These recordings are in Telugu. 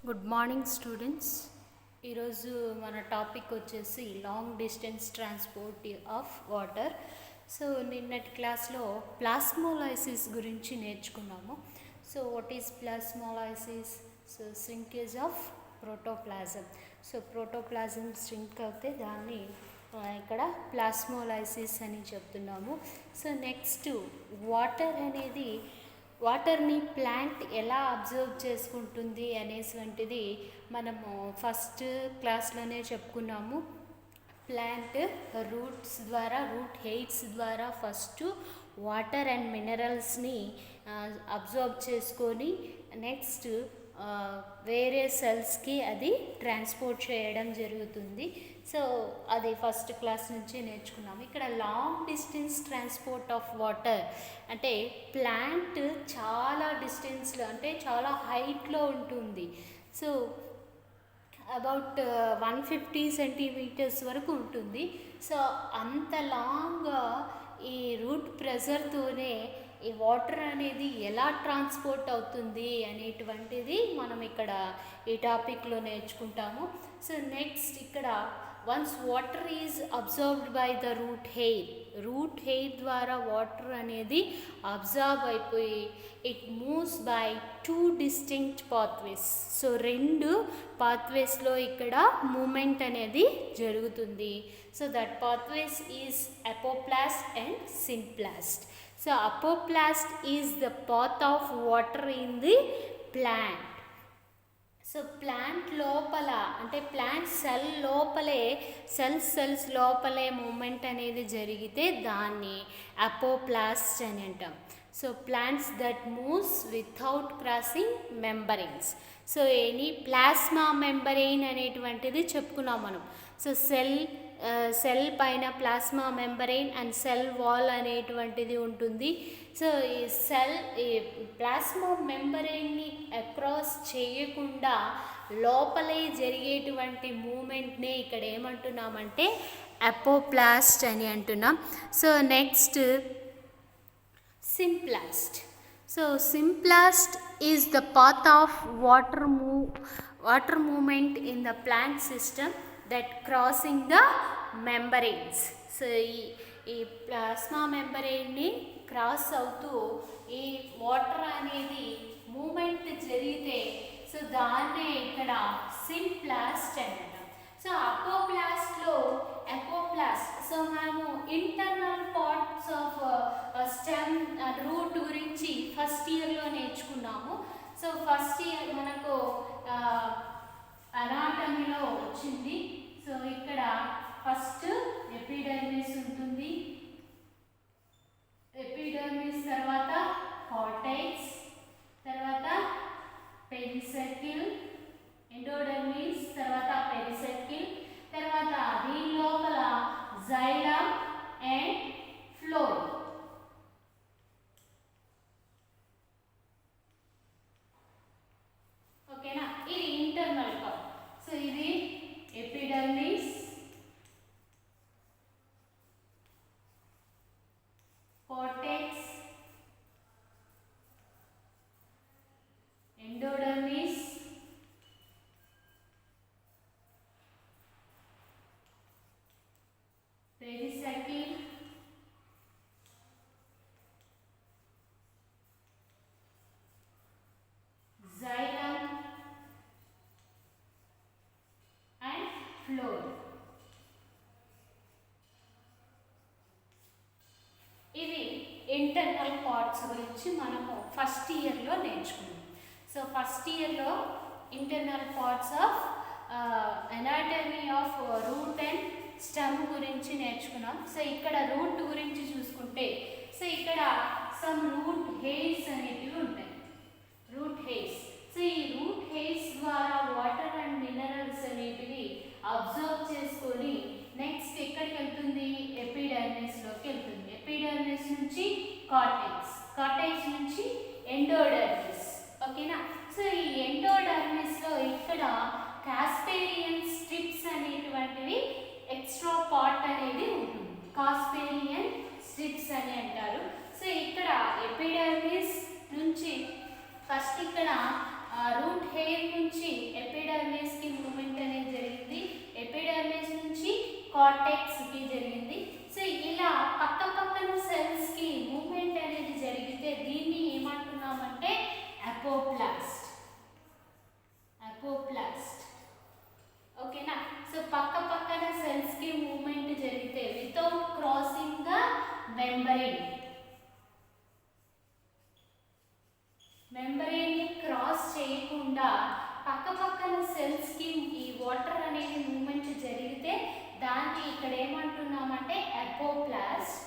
Good morning students. ఈరోజు మన టాపిక్ వచ్చేసి long distance transport of water. So నిన్నటి క్లాస్లో ప్లాస్మోలైసిస్ గురించి నేర్చుకున్నాము. So what is plasmolysis? So shrinkage of protoplasm. So protoplasm శ్రింక్ అవుతే దాన్ని ఇక్కడ ప్లాస్మోలైసిస్ అని చెప్తున్నాము. సో నెక్స్ట్ వాటర్ అనేది వాటర్ని ప్లాంట్ ఎలా అబ్జర్వ్ చేసుకుంటుంది అనేటువంటిది మనము ఫస్ట్ క్లాస్లోనే చెప్పుకున్నాము. ప్లాంట్ రూట్స్ ద్వారా రూట్ హెయిర్స్ ద్వారా ఫస్ట్ వాటర్ అండ్ మినరల్స్ని అబ్జర్వ్ చేసుకొని నెక్స్ట్ వేరే సెల్స్కి అది ట్రాన్స్పోర్ట్ చేయడం జరుగుతుంది. సో అది ఫస్ట్ క్లాస్ నుంచి నేర్చుకున్నాము. ఇక్కడ long distance transport of water అంటే ప్లాంట్ చాలా డిస్టెన్స్లో అంటే చాలా హైట్లో ఉంటుంది. సో అబౌట్ 150 సెంటీమీటర్స్ వరకు ఉంటుంది. సో అంత లాంగ్గా ఈ రూట్ ప్రెజర్తోనే ఈ వాటర్ అనేది ఎలా ట్రాన్స్పోర్ట్ అవుతుంది అనేటువంటిది మనం ఇక్కడ ఈ టాపిక్లో నేర్చుకుంటాము. సో నెక్స్ట్ ఇక్కడ once water is observed by the root hair ద్వారా వాటర్ అనేది అబ్జర్వ్ అయిపోయి it moves by 2 distinct pathways. So 2 పాత్వేస్లో ఇక్కడ మూమెంట్ అనేది జరుగుతుంది. So that pathways is apoplast and symplast. So apoplast is the path of water in the plant. So plant లోపల అంటే ప్లాంట్ సెల్ లోపలే సెల్స్ లోపలే మూమెంట్ అనేది జరిగితే దాన్ని అపోప్లాస్ట్ అని అంటాం. So plants that moves without crossing membranes. So any plasma membrane అనేటువంటిది చెప్పుకున్నాం మనం. సో సెల్ పైన plasma membrane and cell wall అనేటువంటిది ఉంటుంది. సో ఈ ప్లాస్మా మెంబరెయిన్ని అక్రాస్ చేయకుండా లోపలే జరిగేటువంటి మూమెంట్నే ఇక్కడ ఏమంటున్నామంటే అపోప్లాస్ట్ అని అంటున్నాం. So next symplast. So symplast is the path of water movement in the plant system that crossing the membranes. So ఈ ప్లాస్మా మెంబరెయిన్ని క్రాస్ అవుతూ ఈ వాటర్ అనేది మూమెంట్ జరిగితే సో దాన్నే ఇక్కడ సింప్లాస్ట్ అంటాం. సో అపోప్లాస్ట్ సో మనము internal parts of stem root గురించి ఫస్ట్ ఇయర్లో నేర్చుకున్నాము. సో ఫస్ట్ ఇయర్ మనకు అనాటమీలో వచ్చింది. సో ఇక్కడ ఫస్ట్ ఎపిడర్మిస్ ఉంటుంది. ఎపిడర్మిస్ తర్వాత కార్టెక్స్, తర్వాత పెరిసర్కిల్, ఎండోడర్మిస్, తర్వాత పెరిసర్కిల్, తర్వాత దీని లోపల జైలమ్ అండ్ ఫ్లోర్. ఓకేనా, ఇది ఇంటర్నల్ పార్ట్. సో ఇది epidermis, cortex, endodermis, pericycle, xylem and floor. ఇవి ఇంటర్నల్ పార్ట్స్ గురించి మనము ఫస్ట్ ఇయర్లో నేర్చుకున్నాం. సో ఫస్ట్ ఇయర్లో internal parts of anatomy of root and stem గురించి నేర్చుకున్నాం. సో ఇక్కడ రూట్ గురించి చూసుకుంటే సో ఇక్కడ సమ్ రూట్ హెయిర్స్ అనేటివి ఉంటాయి. Root hairs. సో ఈ రూట్ హెయిర్స్ ద్వారా వాటర్ అండ్ మినరల్స్ అనేటివి అబ్జర్వ్ చేసుకొని నెక్స్ట్ ఎక్కడికి వెళ్తుంది? ఎపిడర్మిస్లోకి వెళ్తుంది. ఎపిడర్మిస్ నుంచి కార్టెక్స్ నుంచి ఎండోడర్మిస్. ఓకేనా. సో ఈ ఎండోడర్మిస్లో ఇక్కడ కాస్పేరియన్ స్ట్రిప్స్ అనేటువంటివి ఎక్స్ట్రా పార్ట్ అనేది ఉంటుంది. కాస్పేరియన్ స్ట్రిప్స్ అని అంటారు. సో ఇక్కడ ఎపిడర్మిస్ నుంచి ఫస్ట్ ఇక్కడ కార్టెక్స్కి జరిగింది. సో ఇలా పక్క పక్కన సెల్స్కి మూమెంట్ అనేది జరిగితే దీన్ని ఏమంటున్నామంటే అపోప్లాస్ట్. ఓకేనా. సో పక్క పక్కన సెల్స్కి మూమెంట్ జరిగితే వితౌట్ క్రాసింగ్ ద మెంబ్రెయిన్ని క్రాస్ చేయకుండా పక్క పక్కన సెల్స్కి ఈ వాటర్ అనేది మూమెంట్ జరిగితే దాన్ని ఇక్కడ ఏమంటున్నామంటే అపోప్లాస్ట్.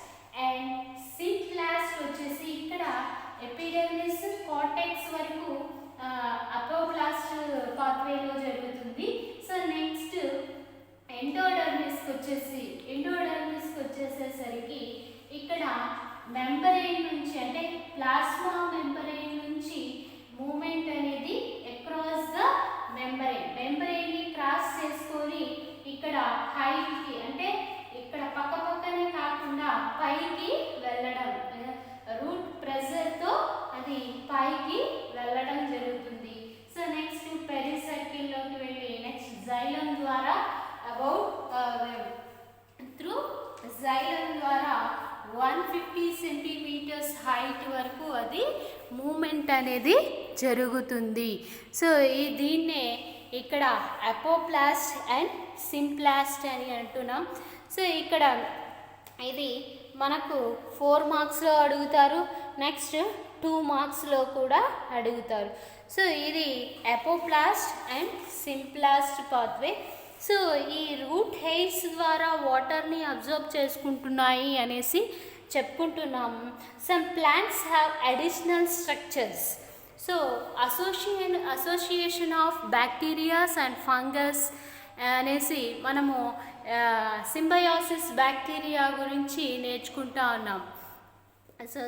అండ్ సింప్లాస్ట్ వచ్చేసి ఇక్కడ ఎపిడెర్మిస్ కార్టెక్స్ వరకు అపోప్లాస్ట్ పాత్వేలో జరుగుతుంది. సో నెక్స్ట్ ఎండోడర్మిస్కి వచ్చేసేసరికి ఇక్కడ మెంబ్రెయిన్ నుంచి అంటే ప్లాస్మా మెంబ్రెయిన్ నుంచి మూమెంట్ అనేది అక్రాస్ ద మెంబ్రెయిన్ని క్రాస్ చేసుకొని ఇక్కడ హైట్కి అంటే ఇక్కడ పక్క పక్కనే కాకుండా పైకి వెళ్ళడం, రూట్ ప్రెజర్తో అది పైకి వెళ్ళడం జరుగుతుంది. సో నెక్స్ట్ పెరిసర్కిల్లోకి వెళ్ళి నెక్స్ట్ జైలం ద్వారా త్రూ జైలం ద్వారా 150 సెంటీమీటర్స్ హైట్ వరకు అది మూమెంట్ అనేది జరుగుతుంది. సో దీన్నే ఇక్కడ అపోప్లాస్ట్ అండ్ సింప్లాస్ట్ అని అంటున్నాం. సో ఇక్కడ ఇది మనకు 4 మార్క్స్లో అడుగుతారు, నెక్స్ట్ 2 మార్క్స్లో కూడా అడుగుతారు. సో ఇది apoplast and symplast pathway. So ఈ రూట్ హెయిర్స్ ద్వారా వాటర్ని అబ్జర్వ్ చేసుకుంటున్నాయి అనేసి చెప్పుకుంటున్నాము. Some plants have additional structures. So association of bacterias and fungus అనేసి మనము సింబయాసిస్ బ్యాక్టీరియా గురించి నేర్చుకుంటా ఉన్నాం. సో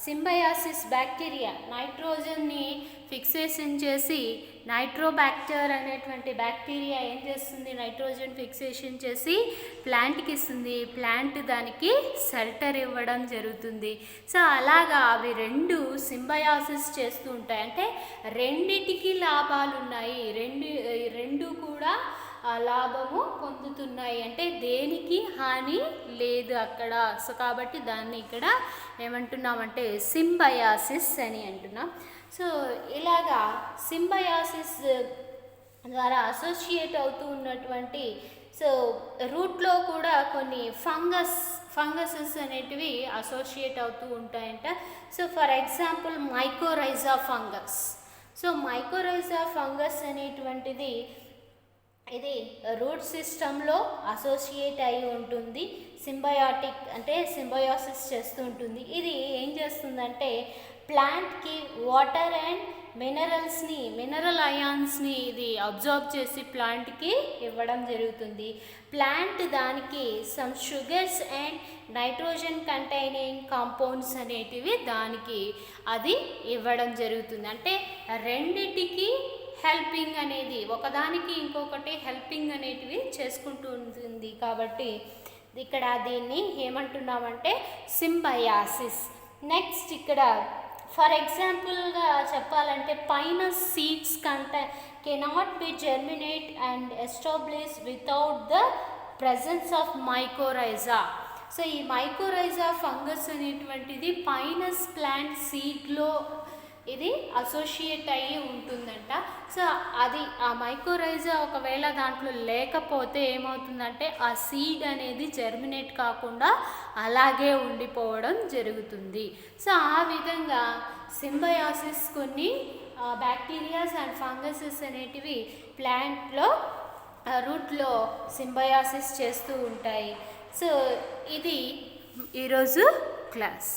సింబయాసిస్ బ్యాక్టీరియా నైట్రోజన్ని ఫిక్సేషన్ చేసి నైట్రోబాక్టర్ అనేటువంటి బ్యాక్టీరియా ఏం చేస్తుంది, నైట్రోజన్ ఫిక్సేషన్ చేసి ప్లాంట్కి ఇస్తుంది, ప్లాంట్ దానికి షెల్టర్ ఇవ్వడం జరుగుతుంది. సో అలాగా అవి రెండు సింబయాసిస్ చేస్తూ ఉంటాయి. అంటే రెండిటికి లాభాలు ఉన్నాయి, రెండు కూడా లాభము పొందుతున్నాయి, అంటే దేనికి హాని లేదు అక్కడ. సో కాబట్టి దాన్ని ఇక్కడ ఏమంటున్నామంటే సింబయాసిస్ అని అంటున్నాం. సో ఇలాగా సింబయాసిస్ ద్వారా అసోసియేట్ అవుతూ ఉన్నటువంటి సో రూట్లో కూడా కొన్ని ఫంగసెస్ అనేటివి అసోసియేట్ అవుతూ ఉంటాయంట. So for example mycorrhiza fungus. So mycorrhiza fungus అనేటువంటిది ఇది రూట్ సిస్టంలో అసోసియేట్ అయి ఉంటుంది, సింబయాటిక్ అంటే సింబయాసిస్ చేస్తూ ఉంటుంది. ఇది ఏం చేస్తుందంటే ప్లాంట్కి వాటర్ అండ్ మినరల్ అయాన్స్ని ఇది అబ్జర్వ్ చేసి ప్లాంట్కి ఇవ్వడం జరుగుతుంది. ప్లాంట్ దానికి some sugars and nitrogen containing compounds అనేటివి దానికి అది ఇవ్వడం జరుగుతుంది. అంటే రెండిటికి హెల్పింగ్ అనేది ఒకదానికి ఇంకొకటి హెల్పింగ్ అనేటివి చేసుకుంటూ ఉంటుంది. కాబట్టి ఇక్కడ దీన్ని ఏమంటున్నామంటే సింబయాసిస్. నెక్స్ట్ ఇక్కడ ఫర్ ఎగ్జాంపుల్గా చెప్పాలంటే pinus seeds cannot be germinate and establish without the presence of mycorrhiza. So ఈ మైకోరైజా ఫంగస్ అనేటువంటిది పైనస్ ప్లాంట్ సీడ్లో ఇది అసోసియేట్ అయ్యి ఉంటుందంట. సో అది ఆ మైకోరైజా ఒకవేళ దాంట్లో లేకపోతే ఏమవుతుందంటే ఆ సీడ్ అనేది జర్మినేట్ కాకుండా అలాగే ఉండిపోవడం జరుగుతుంది. సో ఆ విధంగా సింబయాసిస్ కొన్ని బ్యాక్టీరియాస్ అండ్ ఫంగసెస్ అనేటివి ప్లాంట్లో రూట్లో సింబయాసిస్ చేస్తూ ఉంటాయి. సో ఇది ఈరోజు క్లాస్.